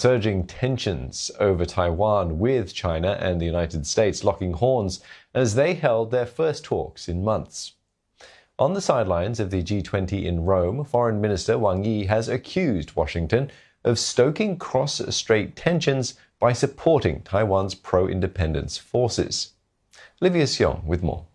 Surging tensions over Taiwan, with China and the United States locking horns as they held their first talks in months. On the sidelines of the G20 in Rome, Foreign Minister Wang Yi has accused Washington of stoking cross-strait tensions by supporting Taiwan's pro-independence forces. Livia Xiong with more.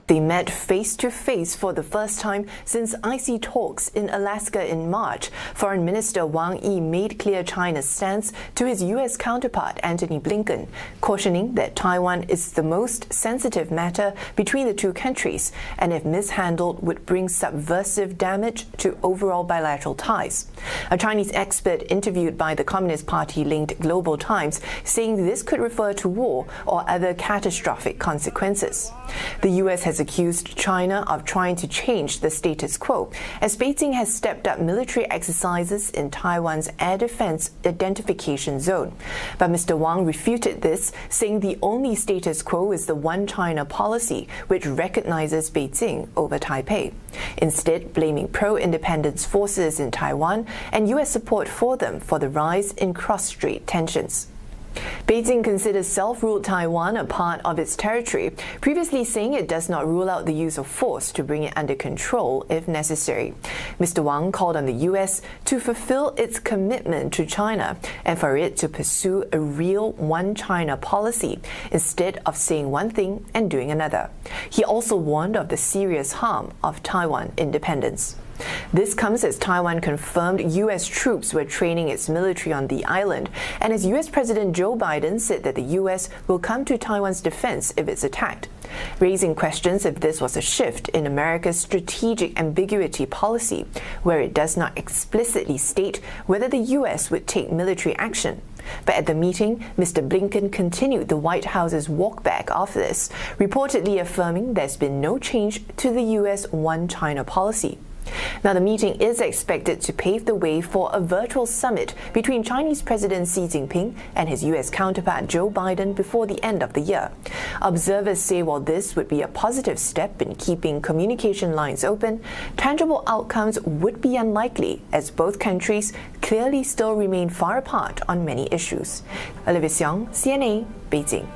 They met face-to-face for the first time since icy talks in Alaska in March. Foreign Minister Wang Yi made clear China's stance to his U.S. counterpart Antony Blinken, cautioning that Taiwan is the most sensitive matter between the two countries, and if mishandled would bring subversive damage to overall bilateral ties. A Chinese expert interviewed by the Communist Party-linked Global Times saying this could refer to war or other catastrophic consequences. The U.S. has accused China of trying to change the status quo, as Beijing has stepped up military exercises in Taiwan's air defense identification zone. But Mr. Wang refuted this, saying the only status quo is the One China policy, which recognizes Beijing over Taipei, instead blaming pro-independence forces in Taiwan and U.S. support for them for the rise in cross-strait tensions. Beijing considers self-ruled Taiwan a part of its territory, previously saying it does not rule out the use of force to bring it under control if necessary. Mr. Wang called on the U.S. to fulfill its commitment to China and for it to pursue a real One China policy instead of saying one thing and doing another. He also warned of the serious harm of Taiwan independence. This comes as Taiwan confirmed U.S. troops were training its military on the island, and as U.S. President Joe Biden said that the U.S. will come to Taiwan's defense if it's attacked, raising questions if this was a shift in America's strategic ambiguity policy, where it does not explicitly state whether the U.S. would take military action. But at the meeting, Mr. Blinken continued the White House's walkback of this, reportedly affirming there's been no change to the U.S. One China policy. Now, the meeting is expected to pave the way for a virtual summit between Chinese President Xi Jinping and his U.S. counterpart Joe Biden before the end of the year. Observers say while this would be a positive step in keeping communication lines open, tangible outcomes would be unlikely, as both countries clearly still remain far apart on many issues. Olivia Xiong, CNA, Beijing.